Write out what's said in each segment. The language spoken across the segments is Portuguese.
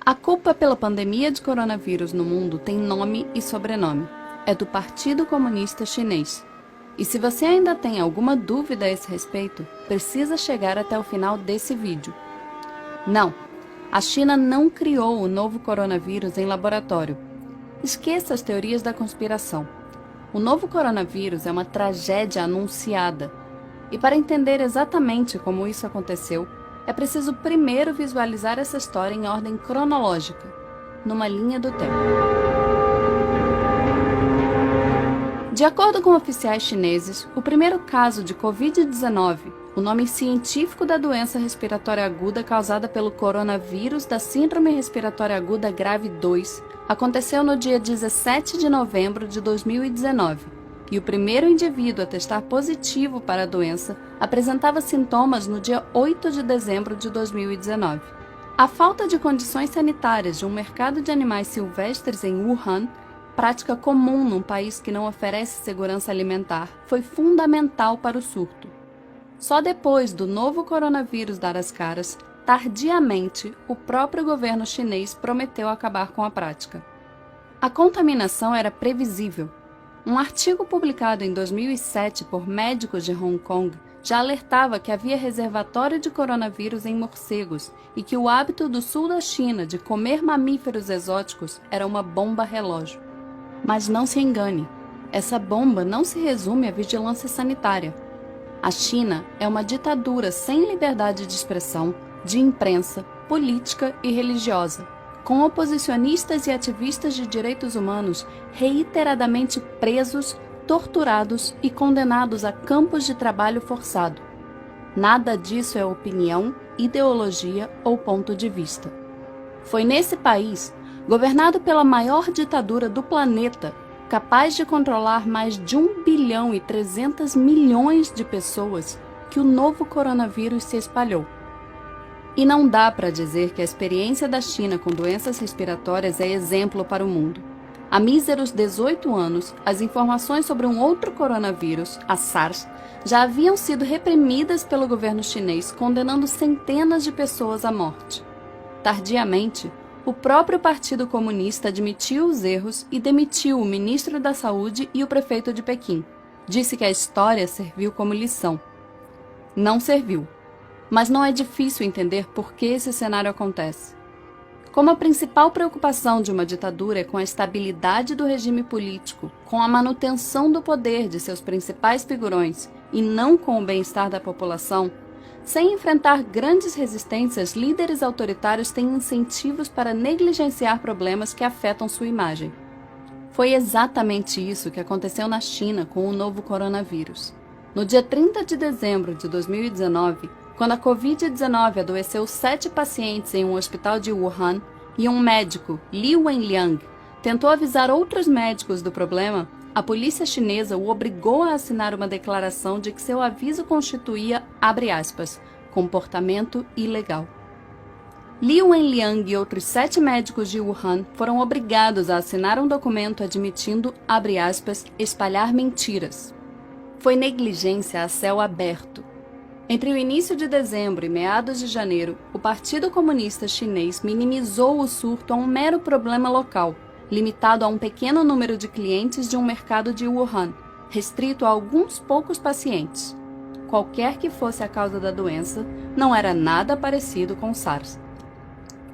A culpa pela pandemia de coronavírus no mundo tem nome e sobrenome. É do Partido Comunista Chinês. E se você ainda tem alguma dúvida a esse respeito, precisa chegar até o final desse vídeo. Não, a China não criou o novo coronavírus em laboratório. Esqueça as teorias da conspiração. O novo coronavírus é uma tragédia anunciada. E para entender exatamente como isso aconteceu, é preciso primeiro visualizar essa história em ordem cronológica, numa linha do tempo. De acordo com oficiais chineses, o primeiro caso de Covid-19, o nome científico da doença respiratória aguda causada pelo coronavírus da Síndrome Respiratória Aguda Grave 2, aconteceu no dia 17 de novembro de 2019. E o primeiro indivíduo a testar positivo para a doença apresentava sintomas no dia 8 de dezembro de 2019. A falta de condições sanitárias de um mercado de animais silvestres em Wuhan, prática comum num país que não oferece segurança alimentar, foi fundamental para o surto. Só depois do novo coronavírus dar as caras, tardiamente, o próprio governo chinês prometeu acabar com a prática. A contaminação era previsível. Um artigo publicado em 2007 por médicos de Hong Kong já alertava que havia reservatório de coronavírus em morcegos e que o hábito do sul da China de comer mamíferos exóticos era uma bomba relógio. Mas não se engane, essa bomba não se resume à vigilância sanitária. A China é uma ditadura sem liberdade de expressão, de imprensa, política e religiosa, com oposicionistas e ativistas de direitos humanos reiteradamente presos, torturados e condenados a campos de trabalho forçado. Nada disso é opinião, ideologia ou ponto de vista. Foi nesse país, governado pela maior ditadura do planeta, capaz de controlar mais de 1 bilhão e 300 milhões de pessoas, que o novo coronavírus se espalhou. E não dá para dizer que a experiência da China com doenças respiratórias é exemplo para o mundo. Há míseros 18 anos, as informações sobre um outro coronavírus, a SARS, já haviam sido reprimidas pelo governo chinês, condenando centenas de pessoas à morte. Tardiamente, o próprio Partido Comunista admitiu os erros e demitiu o ministro da Saúde e o prefeito de Pequim. Disse que a história serviu como lição. Não serviu. Mas não é difícil entender por que esse cenário acontece. Como a principal preocupação de uma ditadura é com a estabilidade do regime político, com a manutenção do poder de seus principais figurões e não com o bem-estar da população, sem enfrentar grandes resistências, líderes autoritários têm incentivos para negligenciar problemas que afetam sua imagem. Foi exatamente isso que aconteceu na China com o novo coronavírus. No dia 30 de dezembro de 2019, quando a Covid-19 adoeceu 7 pacientes em um hospital de Wuhan e um médico, Li Wenliang, tentou avisar outros médicos do problema, a polícia chinesa o obrigou a assinar uma declaração de que seu aviso constituía, abre aspas, comportamento ilegal. Li Wenliang e outros 7 médicos de Wuhan foram obrigados a assinar um documento admitindo, abre aspas, espalhar mentiras. Foi negligência a céu aberto. Entre o início de dezembro e meados de janeiro, o Partido Comunista Chinês minimizou o surto a um mero problema local, limitado a um pequeno número de clientes de um mercado de Wuhan, restrito a alguns poucos pacientes. Qualquer que fosse a causa da doença, não era nada parecido com SARS.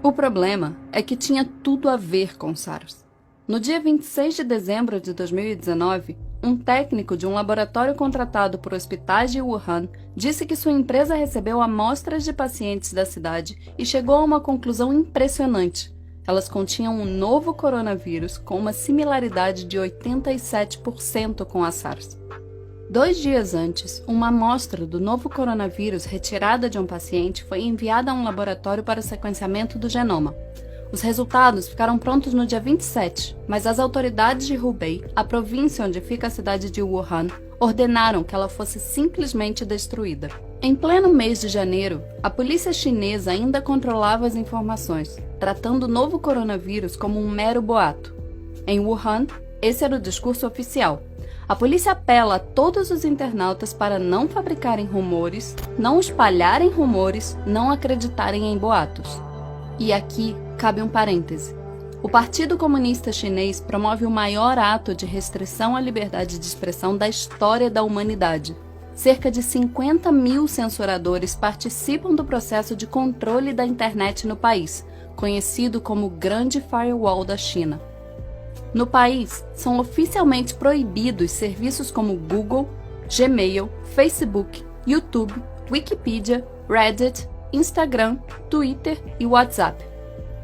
O problema é que tinha tudo a ver com SARS. No dia 26 de dezembro de 2019, um técnico de um laboratório contratado por hospitais de Wuhan disse que sua empresa recebeu amostras de pacientes da cidade e chegou a uma conclusão impressionante. Elas continham um novo coronavírus com uma similaridade de 87% com a SARS. 2 dias antes, uma amostra do novo coronavírus retirada de um paciente foi enviada a um laboratório para o sequenciamento do genoma. Os resultados ficaram prontos no dia 27, mas as autoridades de Hubei, a província onde fica a cidade de Wuhan, ordenaram que ela fosse simplesmente destruída. Em pleno mês de janeiro, a polícia chinesa ainda controlava as informações, tratando o novo coronavírus como um mero boato. Em Wuhan, esse era o discurso oficial. A polícia apela a todos os internautas para não fabricarem rumores, não espalharem rumores, não acreditarem em boatos. E aqui cabe um parêntese. O Partido Comunista Chinês promove o maior ato de restrição à liberdade de expressão da história da humanidade. Cerca de 50 mil censuradores participam do processo de controle da internet no país, conhecido como Grande Firewall da China. No país, são oficialmente proibidos serviços como Google, Gmail, Facebook, YouTube, Wikipedia, Reddit, Instagram, Twitter e WhatsApp.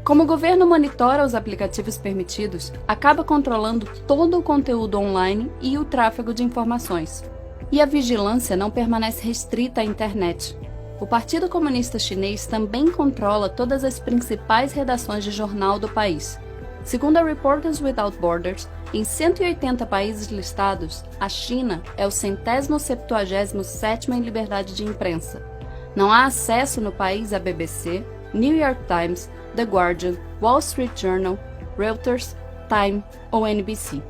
Como o governo monitora os aplicativos permitidos, acaba controlando todo o conteúdo online e o tráfego de informações. E a vigilância não permanece restrita à internet. O Partido Comunista Chinês também controla todas as principais redações de jornal do país. Segundo a Reporters Without Borders, em 180 países listados, a China é o 177º em liberdade de imprensa. Não há acesso no país à BBC, New York Times, The Guardian, Wall Street Journal, Reuters, Time ou NBC.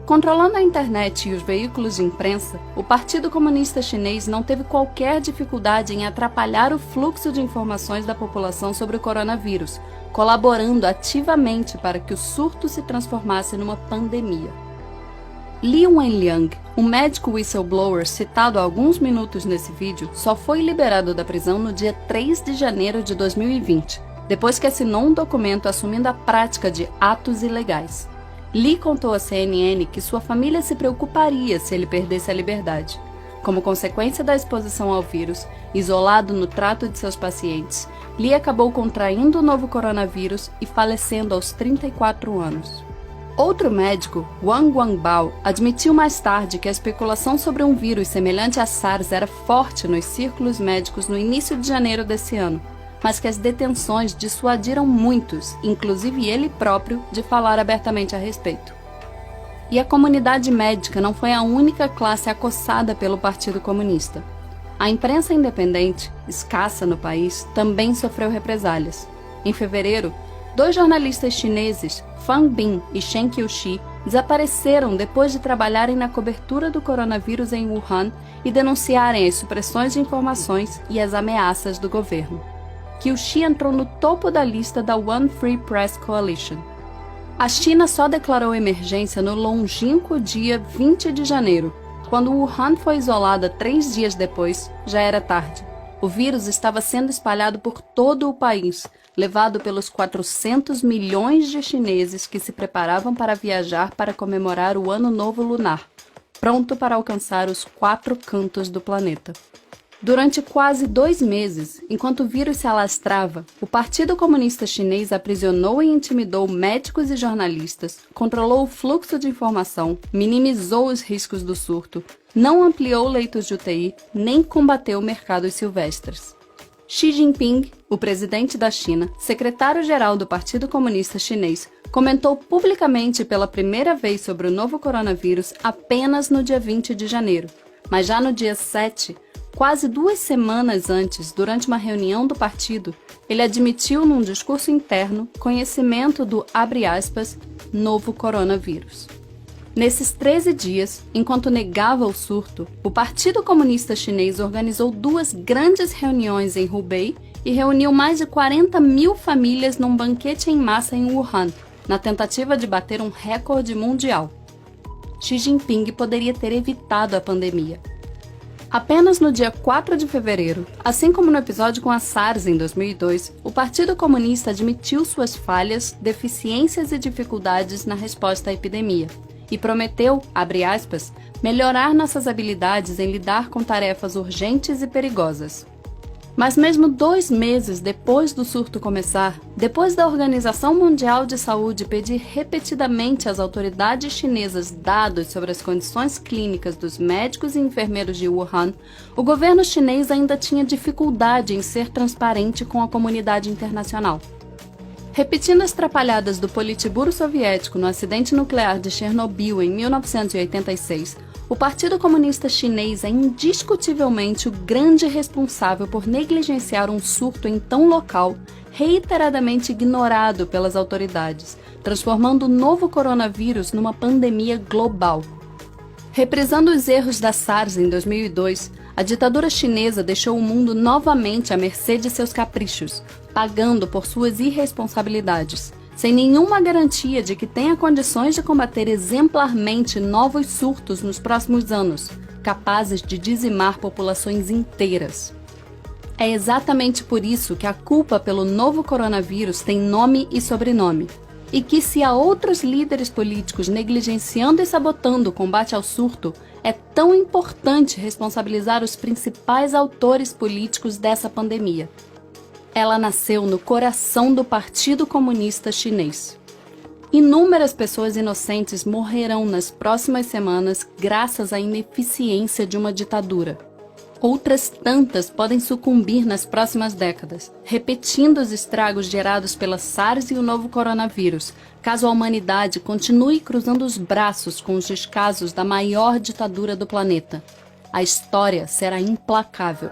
Controlando a internet e os veículos de imprensa, o Partido Comunista Chinês não teve qualquer dificuldade em atrapalhar o fluxo de informações da população sobre o coronavírus, colaborando ativamente para que o surto se transformasse numa pandemia. Li Wenliang, um médico whistleblower citado há alguns minutos nesse vídeo, só foi liberado da prisão no dia 3 de janeiro de 2020, depois que assinou um documento assumindo a prática de atos ilegais. Li contou à CNN que sua família se preocuparia se ele perdesse a liberdade. Como consequência da exposição ao vírus, isolado no trato de seus pacientes, Li acabou contraindo o novo coronavírus e falecendo aos 34 anos. Outro médico, Wang Wangbao, admitiu mais tarde que a especulação sobre um vírus semelhante a SARS era forte nos círculos médicos no início de janeiro desse ano, mas que as detenções dissuadiram muitos, inclusive ele próprio, de falar abertamente a respeito. E a comunidade médica não foi a única classe acossada pelo Partido Comunista. A imprensa independente, escassa no país, também sofreu represálias. Em fevereiro, 2 jornalistas chineses, Fang Bin e Shen Qiuxi, desapareceram depois de trabalharem na cobertura do coronavírus em Wuhan e denunciarem as supressões de informações e as ameaças do governo. Qiuxi entrou no topo da lista da One Free Press Coalition. A China só declarou emergência no longínquo dia 20 de janeiro. Quando Wuhan foi isolada 3 dias depois, já era tarde. O vírus estava sendo espalhado por todo o país, levado pelos 400 milhões de chineses que se preparavam para viajar para comemorar o Ano Novo Lunar, pronto para alcançar os 4 cantos do planeta. Durante quase 2 meses, enquanto o vírus se alastrava, o Partido Comunista Chinês aprisionou e intimidou médicos e jornalistas, controlou o fluxo de informação, minimizou os riscos do surto, não ampliou leitos de UTI, nem combateu mercados silvestres. Xi Jinping, o presidente da China, secretário-geral do Partido Comunista Chinês, comentou publicamente pela primeira vez sobre o novo coronavírus apenas no dia 20 de janeiro, mas já no dia 7, quase 2 semanas antes, durante uma reunião do partido, ele admitiu num discurso interno conhecimento do, abre aspas, novo coronavírus. Nesses 13 dias, enquanto negava o surto, o Partido Comunista Chinês organizou 2 grandes reuniões em Hubei e reuniu mais de 40 mil famílias num banquete em massa em Wuhan, na tentativa de bater um recorde mundial. Xi Jinping poderia ter evitado a pandemia. Apenas no dia 4 de fevereiro, assim como no episódio com a SARS em 2002, o Partido Comunista admitiu suas falhas, deficiências e dificuldades na resposta à epidemia e prometeu, abre aspas, melhorar nossas habilidades em lidar com tarefas urgentes e perigosas. Mas mesmo 2 meses depois do surto começar, depois da Organização Mundial de Saúde pedir repetidamente às autoridades chinesas dados sobre as condições clínicas dos médicos e enfermeiros de Wuhan, o governo chinês ainda tinha dificuldade em ser transparente com a comunidade internacional. Repetindo as trapalhadas do Politburo soviético no acidente nuclear de Chernobyl em 1986, o Partido Comunista Chinês é indiscutivelmente o grande responsável por negligenciar um surto em tão local, reiteradamente ignorado pelas autoridades, transformando o novo coronavírus numa pandemia global. Reprisando os erros da SARS em 2002, a ditadura chinesa deixou o mundo novamente à mercê de seus caprichos, pagando por suas irresponsabilidades, sem nenhuma garantia de que tenha condições de combater exemplarmente novos surtos nos próximos anos, capazes de dizimar populações inteiras. É exatamente por isso que a culpa pelo novo coronavírus tem nome e sobrenome, e que se há outros líderes políticos negligenciando e sabotando o combate ao surto, é tão importante responsabilizar os principais autores políticos dessa pandemia. Ela nasceu no coração do Partido Comunista Chinês. Inúmeras pessoas inocentes morrerão nas próximas semanas graças à ineficiência de uma ditadura. Outras tantas podem sucumbir nas próximas décadas, repetindo os estragos gerados pela SARS e o novo coronavírus, caso a humanidade continue cruzando os braços com os descasos da maior ditadura do planeta. A história será implacável.